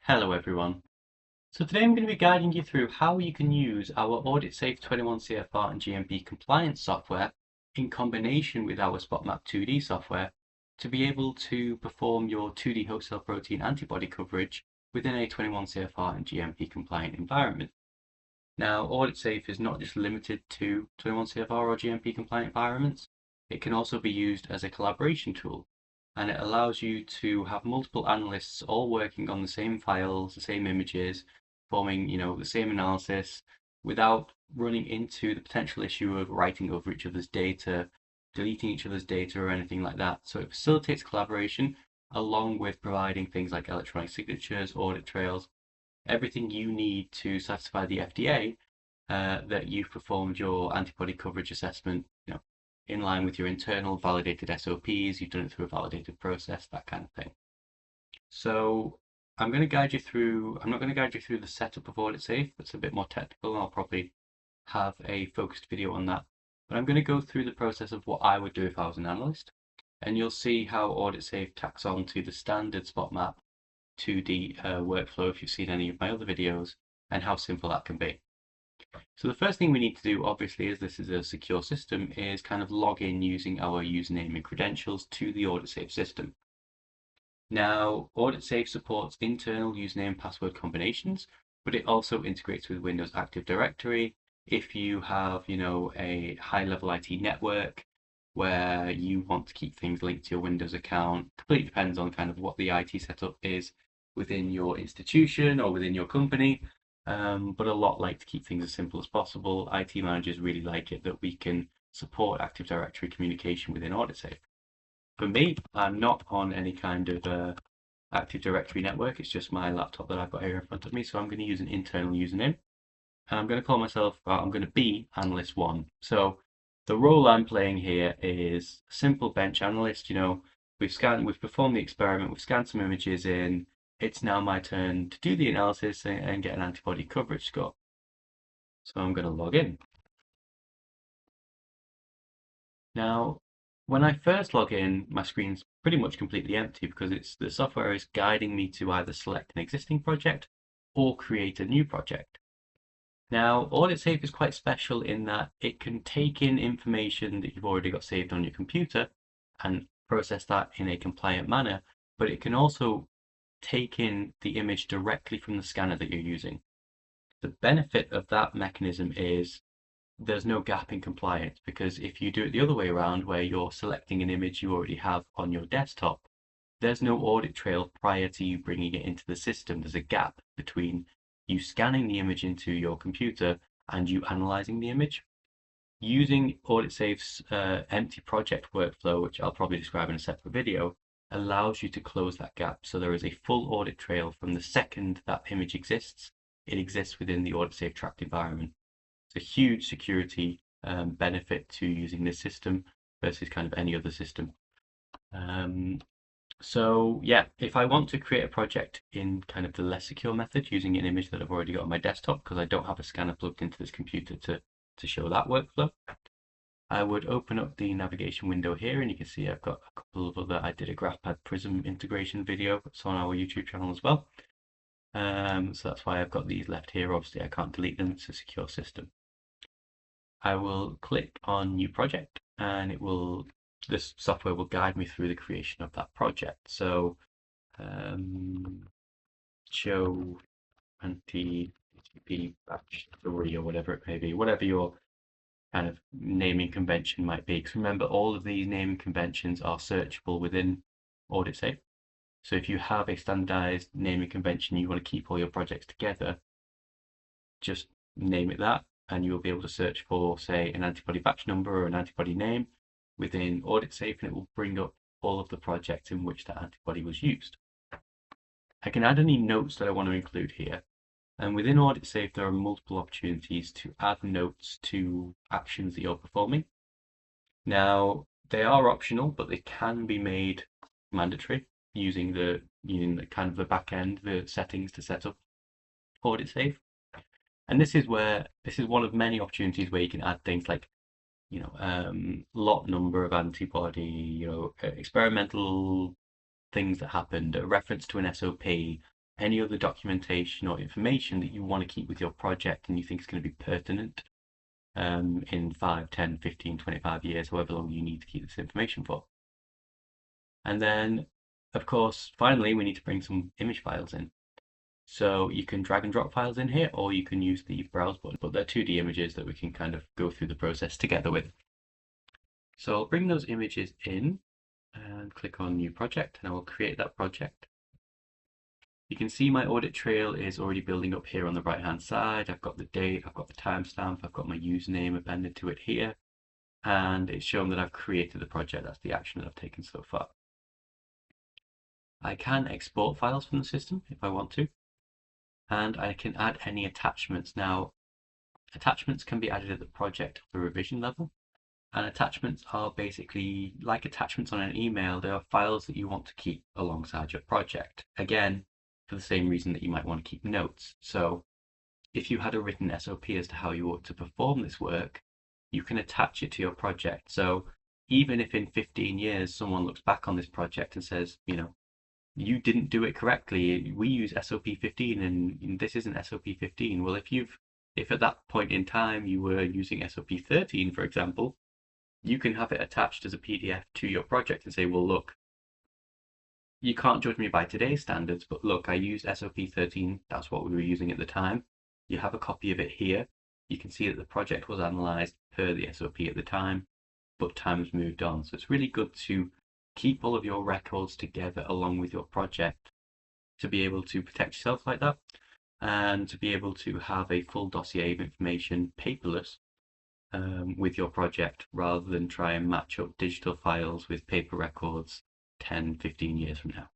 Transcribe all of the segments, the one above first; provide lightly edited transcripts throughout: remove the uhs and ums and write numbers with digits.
Hello everyone. So today I'm going to be guiding you through how you can use our AuditSafe 21 CFR and GMP compliance software in combination with our SpotMap 2D software to be able to perform your 2D host cell protein antibody coverage within a 21 CFR and GMP compliant environment. Now, AuditSafe is not just limited to 21 CFR or GMP compliant environments. It can also be used as a collaboration tool, and it allows you to have multiple analysts all working on the same files, the same images, forming, the same analysis without running into the potential issue of writing over each other's data, deleting each other's data or anything like that. So it facilitates collaboration along with providing things like electronic signatures, audit trails, everything you need to satisfy the FDA that you've performed your antibody coverage assessment, in line with your internal validated SOPs, you've done it through a validated process, that kind of thing. So I'm not going to guide you through the setup of AuditSafe. That's a bit more technical, and I'll probably have a focused video on that. But I'm going to go through the process of what I would do if I was an analyst, and you'll see how AuditSafe tacks on to the standard SpotMap 2D workflow if you've seen any of my other videos, and how simple that can be. So the first thing we need to do, obviously, as this is a secure system, is kind of log in using our username and credentials to the AuditSafe system. Now, AuditSafe supports internal username and password combinations, but it also integrates with Windows Active Directory. If you have, a high-level IT network where you want to keep things linked to your Windows account, completely depends on kind of what the IT setup is within your institution or within your company. But a lot like to keep things as simple as possible. IT managers really like it that we can support Active Directory communication within AuditSafe. For me, I'm not on any kind of Active Directory network. It's just my laptop that I've got here in front of me. So I'm going to use an internal username. And I'm going to call myself, I'm going to be Analyst 1. So the role I'm playing here is simple bench analyst. We've performed the experiment, we've scanned some images in. It's now my turn to do the analysis and get an antibody coverage score. So I'm going to log in. Now, when I first log in, my screen's pretty much completely empty because the software is guiding me to either select an existing project or create a new project. Now, AuditSafe is quite special in that it can take in information that you've already got saved on your computer and process that in a compliant manner, but it can also take in the image directly from the scanner that you're using. The benefit of that mechanism is there's no gap in compliance, because if you do it the other way around, where you're selecting an image you already have on your desktop, there's no audit trail prior to you bringing it into the system. There's a gap between you scanning the image into your computer and you analyzing the image. Using AuditSafe's empty project workflow, which I'll probably describe in a separate video, allows you to close that gap. So there is a full audit trail from the second that image exists. It exists within the AuditSafe tracked environment. It's a huge security benefit to using this system versus kind of any other system. So yeah, if I want to create a project in kind of the less secure method using an image that I've already got on my desktop, because I don't have a scanner plugged into this computer to show that workflow, I would open up the navigation window here, and you can see I've got a couple of other, I did a GraphPad Prism integration video, it's on our YouTube channel as well. So that's why I've got these left here. Obviously I can't delete them, it's a secure system. I will click on new project, and this software will guide me through the creation of that project. So show anti-hcp batch 3 or whatever it may be, whatever your kind of naming convention might be. Because remember, all of these naming conventions are searchable within AuditSafe. So if you have a standardized naming convention, you want to keep all your projects together, just name it that, and you'll be able to search for, say, an antibody batch number or an antibody name within AuditSafe, and it will bring up all of the projects in which that antibody was used. I can add any notes that I want to include here. And within AuditSafe, there are multiple opportunities to add notes to actions that you're performing. Now, they are optional, but they can be made mandatory using the kind of the back end, the settings to set up AuditSafe. And this is one of many opportunities where you can add things like, lot number of antibody, experimental things that happened, a reference to an SOP, any other documentation or information that you want to keep with your project and you think is going to be pertinent in 5, 10, 15, 25 years, however long you need to keep this information for. And then, of course, finally, we need to bring some image files in. So you can drag and drop files in here, or you can use the browse button, but they're 2D images that we can kind of go through the process together with. So I'll bring those images in and click on New Project, and I will create that project. You can see my audit trail is already building up here on the right hand side. I've got the date, I've got the timestamp, I've got my username appended to it here, and it's shown that I've created the project. That's the action that I've taken so far. I can export files from the system if I want to, and I can add any attachments. Now, attachments can be added at the project or revision level, and attachments are basically like attachments on an email. They are files that you want to keep alongside your project. Again, for the same reason that you might want to keep notes. So if you had a written SOP as to how you ought to perform this work, you can attach it to your project. So even if in 15 years someone looks back on this project and says, you didn't do it correctly, we use SOP 15 and this isn't SOP 15. Well, if at that point in time you were using SOP 13, for example, you can have it attached as a PDF to your project and say, well, look, you can't judge me by today's standards, but look, I used SOP 13. That's what we were using at the time. You have a copy of it here. You can see that the project was analyzed per the SOP at the time, but time has moved on. So it's really good to keep all of your records together along with your project to be able to protect yourself like that, and to be able to have a full dossier of information paperless with your project, rather than try and match up digital files with paper records 10, 15 years from now.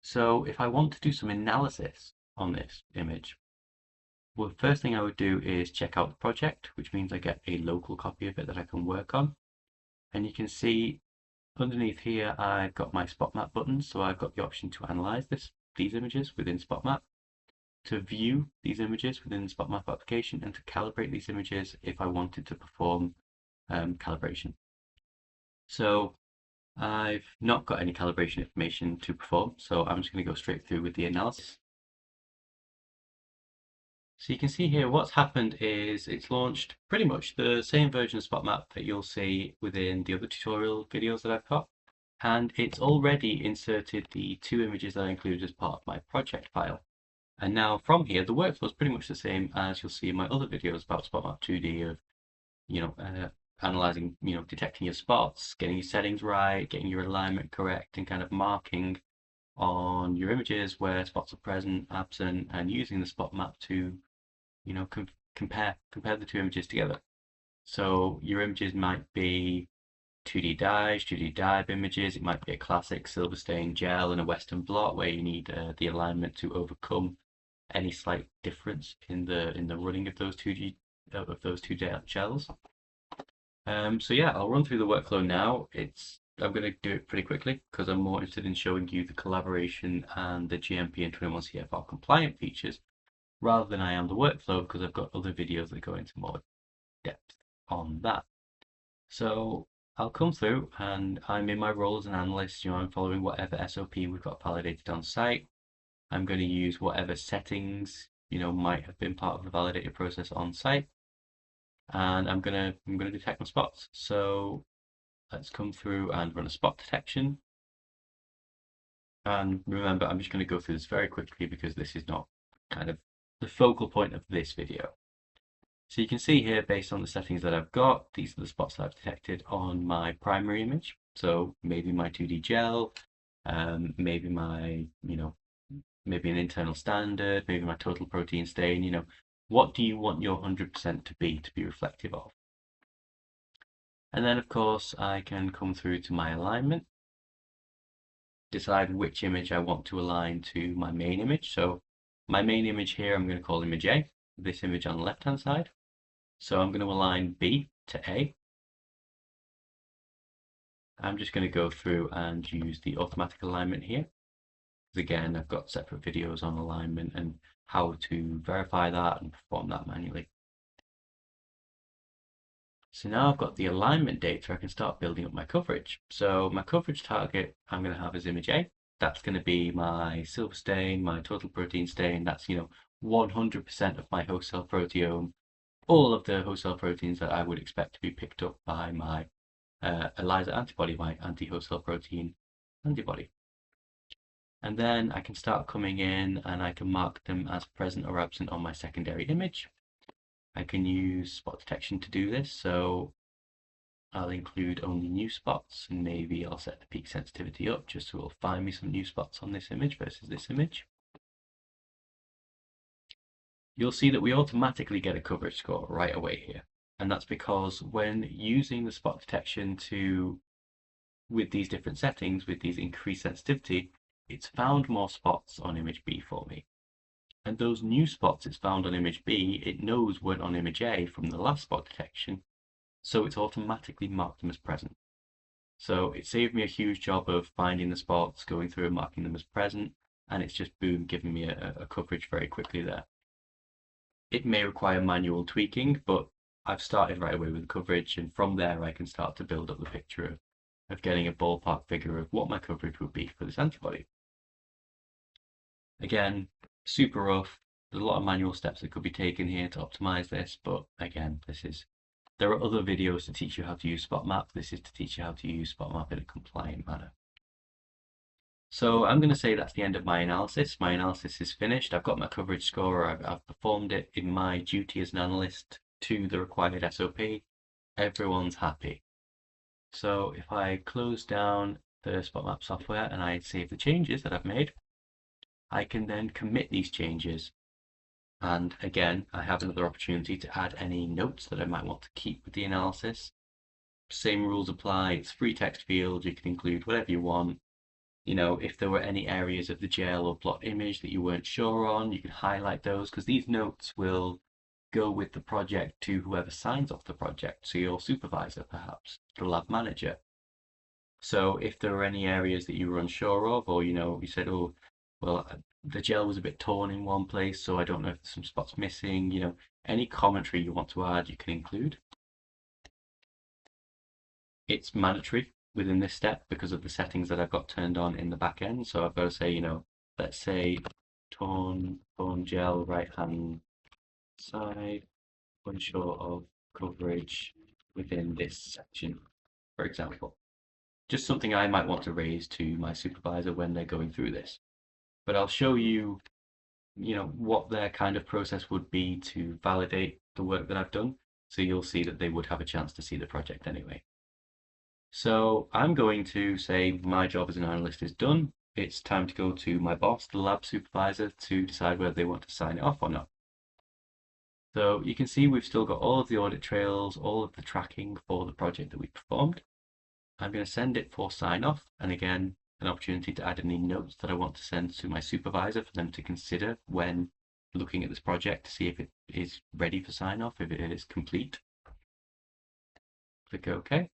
So if I want to do some analysis on this image, well, the first thing I would do is check out the project, which means I get a local copy of it that I can work on. And you can see underneath here, I've got my SpotMap buttons. So I've got the option to analyze these images within SpotMap, to view these images within the SpotMap application, and to calibrate these images if I wanted to perform calibration. So I've not got any calibration information to perform, so I'm just going to go straight through with the analysis. So you can see here what's happened is it's launched pretty much the same version of SpotMap that you'll see within the other tutorial videos that I've got, and it's already inserted the 2 images that I included as part of my project file. And now from here, the workflow is pretty much the same as you'll see in my other videos about SpotMap 2D of, analyzing, detecting your spots, getting your settings right, getting your alignment correct, and kind of marking on your images where spots are present, absent, and using the SpotMap to, compare the 2 images together. So your images might be 2D dyes, 2D dive images. It might be a classic silver stain gel and a Western blot where you need the alignment to overcome any slight difference in the running of those 2D gels. So yeah, I'll run through the workflow now. I'm going to do it pretty quickly because I'm more interested in showing you the collaboration and the GMP and 21 CFR compliant features rather than I am the workflow, because I've got other videos that go into more depth on that. So I'll come through and I'm in my role as an analyst. I'm following whatever SOP we've got validated on site. I'm going to use whatever settings might have been part of the validated process on site, and I'm going to detect my spots. So let's come through and run a spot detection. And remember, I'm just going to go through this very quickly because this is not kind of the focal point of this video. So you can see here, based on the settings that I've got, these are the spots that I've detected on my primary image. So maybe my 2D gel, maybe my, maybe an internal standard, maybe my total protein stain. What do you want your 100% to be reflective of? And then of course I can come through to my alignment, decide which image I want to align to my main image. So my main image here, I'm going to call image A, this image on the left hand side. So I'm going to align B to A. I'm just going to go through and use the automatic alignment here. Again, I've got separate videos on alignment and how to verify that and perform that manually. So now I've got the alignment data, I can start building up my coverage. So my coverage target I'm going to have is image A. That's going to be my silver stain, my total protein stain. That's, 100% of my host cell proteome, all of the host cell proteins that I would expect to be picked up by my ELISA antibody, my anti-host cell protein antibody. And then I can start coming in and I can mark them as present or absent on my secondary image. I can use spot detection to do this, so I'll include only new spots, and maybe I'll set the peak sensitivity up just so it'll find me some new spots on this image versus this image. You'll see that we automatically get a coverage score right away here. And that's because when using the spot detection with these different settings, with these increased sensitivity, it's found more spots on image B for me. And those new spots it's found on image B, it knows weren't on image A from the last spot detection, so it's automatically marked them as present. So it saved me a huge job of finding the spots, going through and marking them as present, and it's just boom, giving me a coverage very quickly there. It may require manual tweaking, but I've started right away with the coverage, and from there I can start to build up the picture of getting a ballpark figure of what my coverage would be for this antibody. Again, super rough. There's a lot of manual steps that could be taken here to optimize this, but again, there are other videos to teach you how to use SpotMap. This is to teach you how to use SpotMap in a compliant manner. So I'm going to say that's the end of my analysis. My analysis is finished. I've got my coverage score. I've performed it in my duty as an analyst to the required SOP. Everyone's happy. So if I close down the SpotMap software and I save the changes that I've made, I can then commit these changes. And again, I have another opportunity to add any notes that I might want to keep with the analysis. Same rules apply. It's free text field. You can include whatever you want. If there were any areas of the gel or plot image that you weren't sure on, you can highlight those, because these notes will go with the project to whoever signs off the project, so your supervisor perhaps, the lab manager. So if there were any areas that you were unsure of, or you said, oh, well, the gel was a bit torn in one place, so I don't know if there's some spots missing, any commentary you want to add, you can include. It's mandatory within this step because of the settings that I've got turned on in the back end. So I've got to say, let's say torn gel right hand side, unsure of coverage within this section, for example. Just something I might want to raise to my supervisor when they're going through this. But I'll show you, what their kind of process would be to validate the work that I've done. So you'll see that they would have a chance to see the project anyway. So I'm going to say my job as an analyst is done. It's time to go to my boss, the lab supervisor, to decide whether they want to sign it off or not. So you can see we've still got all of the audit trails, all of the tracking for the project that we performed. I'm going to send it for sign off, and again, an opportunity to add any notes that I want to send to my supervisor for them to consider when looking at this project to see if it is ready for sign off, if it is complete. Click OK.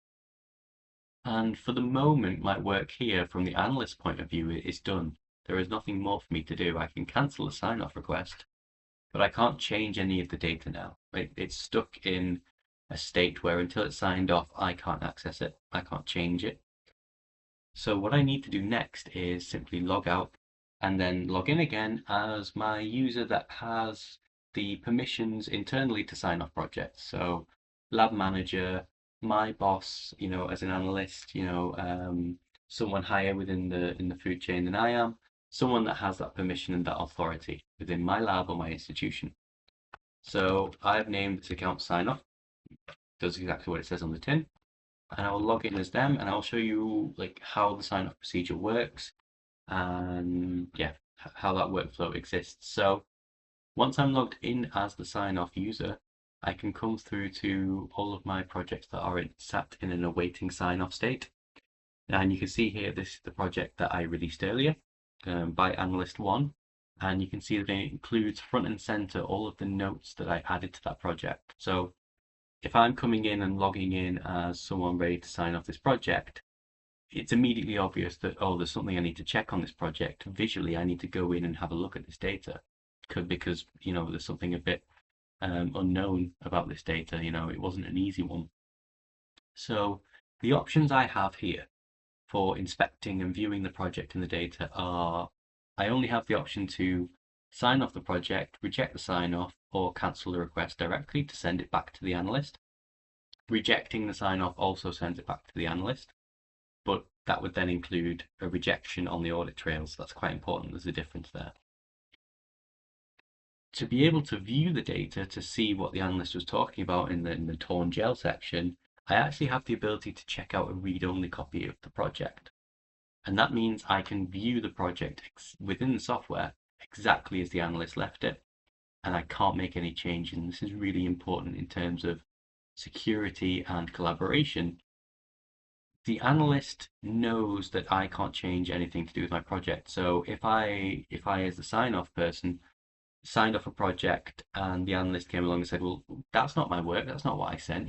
And for the moment, my work here from the analyst point of view is done. There is nothing more for me to do. I can cancel the sign off request, but I can't change any of the data now. It's stuck in a state where until it's signed off, I can't access it. I can't change it. So what I need to do next is simply log out and then log in again as my user that has the permissions internally to sign off projects. So lab manager, my boss, as an analyst, someone higher within the food chain than I am, someone that has that permission and that authority within my lab or my institution. So I've named this account sign off. Does exactly what it says on the tin. And I'll log in as them, and I'll show you how the sign-off procedure works, and how that workflow exists. So once I'm logged in as the sign-off user, I can come through to all of my projects that are sat in an awaiting sign-off state. And you can see here, this is the project that I released earlier by Analyst 1, and you can see that it includes front and center all of the notes that I added to that project. So if I'm coming in and logging in as someone ready to sign off this project, it's immediately obvious that, oh, there's something I need to check on this project. Visually, I need to go in and have a look at this data because there's something a bit unknown about this data. It wasn't an easy one. So the options I have here for inspecting and viewing the project and the data are, I only have the option to sign off the project, reject the sign off, or cancel the request directly to send it back to the analyst. Rejecting the sign off also sends it back to the analyst, but that would then include a rejection on the audit trail, so that's quite important. There's a difference there. To be able to view the data to see what the analyst was talking about in the torn gel section, I actually have the ability to check out a read-only copy of the project. And that means I can view the project within the software exactly as the analyst left it, and I can't make any changes. And this is really important in terms of security and collaboration. The analyst knows that I can't change anything to do with my project. So if I as the sign-off person signed off a project and the analyst came along and said, well, that's not my work, that's not what I sent,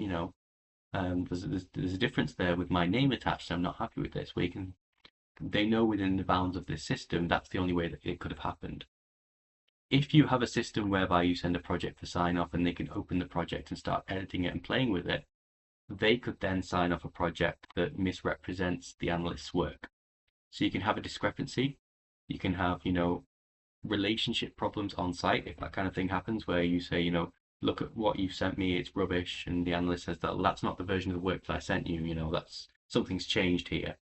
there's a difference there with my name attached, so I'm not happy with this. They know within the bounds of this system that's the only way that it could have happened. If you have a system whereby you send a project for sign off and they can open the project and start editing it and playing with it, they could then sign off a project that misrepresents the analyst's work. So you can have a discrepancy, you can have, relationship problems on site if that kind of thing happens, where you say, look at what you sent me, it's rubbish, and the analyst says that, well, that's not the version of the work that I sent you, that's something's changed here.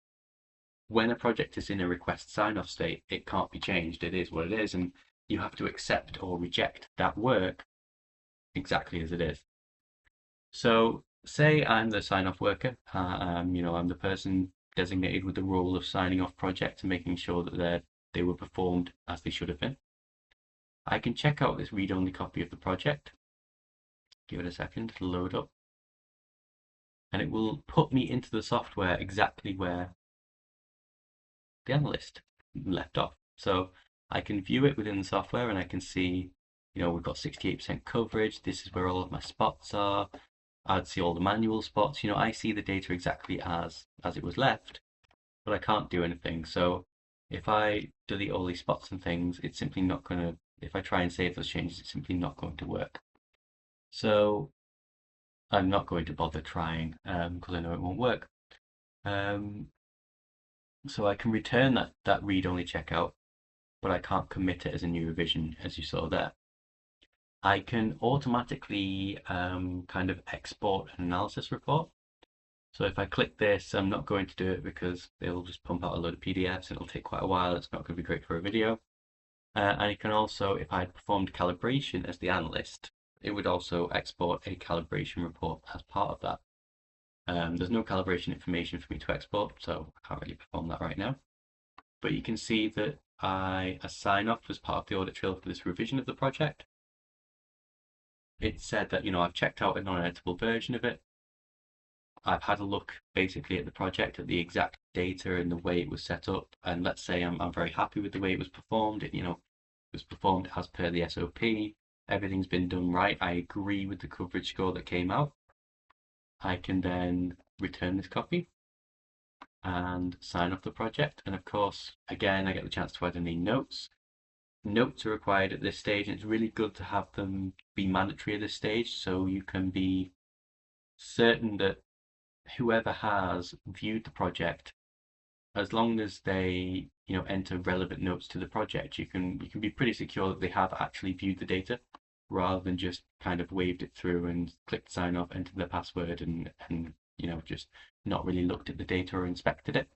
When a project is in a request sign-off state, it can't be changed. It is what it is, and you have to accept or reject that work exactly as it is. So say I'm the sign-off worker, I'm the person designated with the role of signing off projects and making sure that they were performed as they should have been. I can check out this read-only copy of the project. Give it a second to load up. And it will put me into the software exactly where the analyst left off. So I can view it within the software and I can see, we've got 68% coverage. This is where all of my spots are. I'd see all the manual spots. I see the data exactly as it was left, but I can't do anything. So if I delete all these spots and things, it's simply not going to, if I try and save those changes, it's simply not going to work. So I'm not going to bother trying because I know it won't work. So I can return that read-only checkout, but I can't commit it as a new revision, as you saw there. I can automatically kind of export an analysis report. So if I click this, I'm not going to do it because they'll just pump out a load of PDFs. It'll take quite a while. It's not going to be great for a video. And it can also, if I had performed calibration as the analyst, it would also export a calibration report as part of that. There's no calibration information for me to export, so I can't really perform that right now. But you can see that I sign off as part of the audit trail for this revision of the project. It said that, I've checked out a non-editable version of it. I've had a look basically at the project, at the exact data and the way it was set up. And let's say I'm very happy with the way it was performed. It, was performed as per the SOP. Everything's been done right. I agree with the coverage score that came out. I can then return this copy and sign off the project. And of course, again, I get the chance to add any notes. Notes are required at this stage, and it's really good to have them be mandatory at this stage, so you can be certain that whoever has viewed the project, as long as they enter relevant notes to the project, you can be pretty secure that they have actually viewed the data, rather than just kind of waved it through and clicked sign off, entered their password, and just not really looked at the data or inspected it.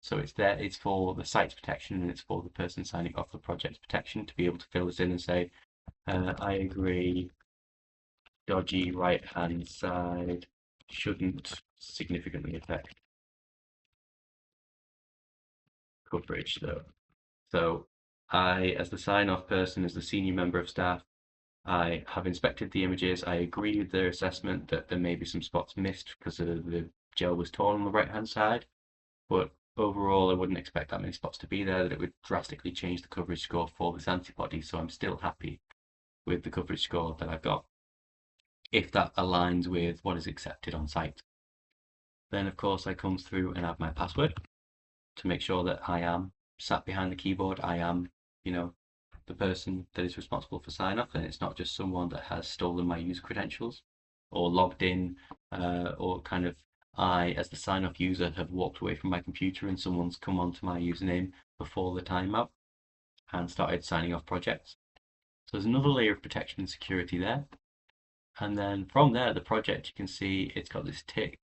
So it's for the site's protection, and it's for the person signing off the project's protection to be able to fill this in and say, I agree, dodgy right-hand side shouldn't significantly affect coverage though. So I, as the sign-off person, as the senior member of staff, I have inspected the images. I agree with their assessment that there may be some spots missed because the gel was torn on the right-hand side, but overall I wouldn't expect that many spots to be there, that it would drastically change the coverage score for this antibody, so I'm still happy with the coverage score that I've got, if that aligns with what is accepted on site. Then of course I come through and add my password to make sure that I am sat behind the keyboard. I am, the person that is responsible for sign off, and it's not just someone that has stolen my user credentials or logged in or kind of I, as the sign-off user, have walked away from my computer and someone's come onto my username before the timeout and started signing off projects. So there's another layer of protection and security there. And then from there, the project, you can see it's got this tick.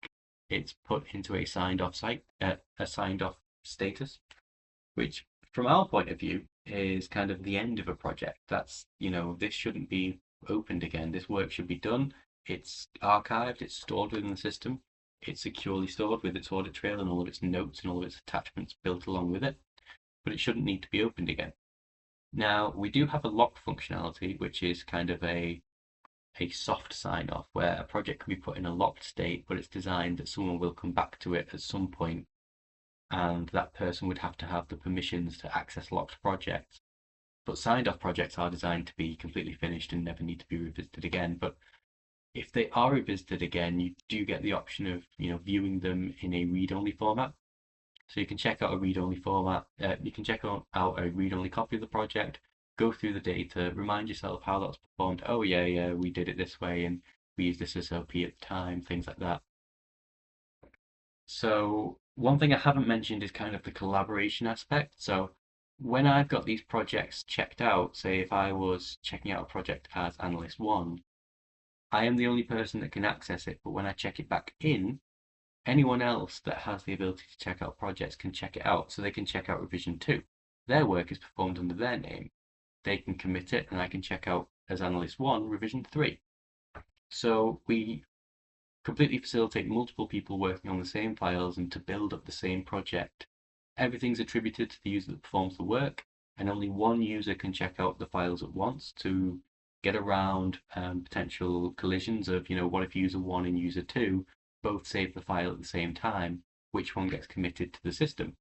It's put into a signed off status, which from our point of view is kind of the end of a project. That's, this shouldn't be opened again. This work should be done. It's archived, it's stored within the system. It's securely stored with its audit trail and all of its notes and all of its attachments built along with it, but it shouldn't need to be opened again. Now, we do have a lock functionality, which is kind of a soft sign-off where a project can be put in a locked state, but it's designed that someone will come back to it at some point, and that person would have to have the permissions to access locked projects. But signed-off projects are designed to be completely finished and never need to be revisited again. But if they are revisited again, you do get the option of viewing them in a read-only format. So you can check out a read-only format. You can check out a read-only copy of the project, go through the data, remind yourself how that's performed. Oh yeah, we did it this way and we used this SOP at the time, things like that. So one thing I haven't mentioned is kind of the collaboration aspect. So when I've got these projects checked out, say if I was checking out a project as Analyst 1, I am the only person that can access it, but when I check it back in, anyone else that has the ability to check out projects can check it out, so they can check out revision 2. Their work is performed under their name. They can commit it, and I can check out as Analyst 1 revision 3. So we completely facilitate multiple people working on the same files and to build up the same project. Everything's attributed to the user that performs the work, and only one user can check out the files at once to get around potential collisions of, what if user 1 and user 2 both save the file at the same time, which one gets committed to the system.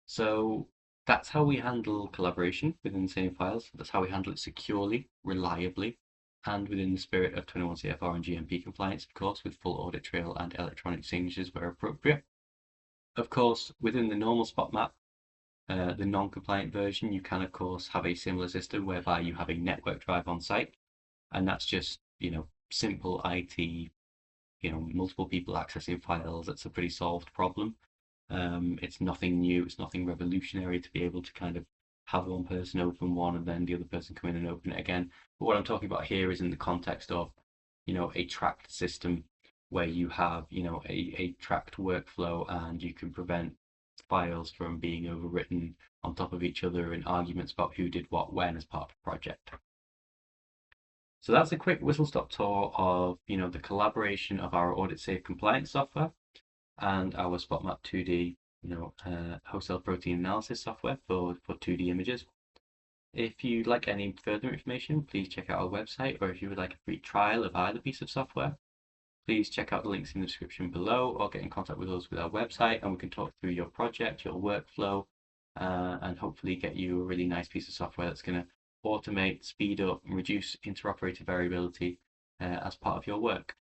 So that's how we handle collaboration within the same files. That's how we handle it securely, reliably, and within the spirit of 21 CFR and GMP compliance, of course, with full audit trail and electronic signatures where appropriate. Of course, within the normal SpotMap, the non-compliant version, you can, of course, have a similar system whereby you have a network drive on site, and that's just, simple IT, multiple people accessing files. That's a pretty solved problem. It's nothing new, it's nothing revolutionary to be able to kind of have one person open one and then the other person come in and open it again. But what I'm talking about here is in the context of, a tracked system where you have, a tracked workflow and you can prevent files from being overwritten on top of each other and arguments about who did what when as part of a project. So that's a quick whistle-stop tour of, the collaboration of our AuditSafe compliance software and our SpotMap 2D, host cell protein analysis software for 2D images. If you'd like any further information, please check out our website, or if you would like a free trial of either piece of software, please check out the links in the description below or get in contact with us with our website and we can talk through your project, your workflow, and hopefully get you a really nice piece of software that's going to automate, speed up, and reduce interoperator variability as part of your work.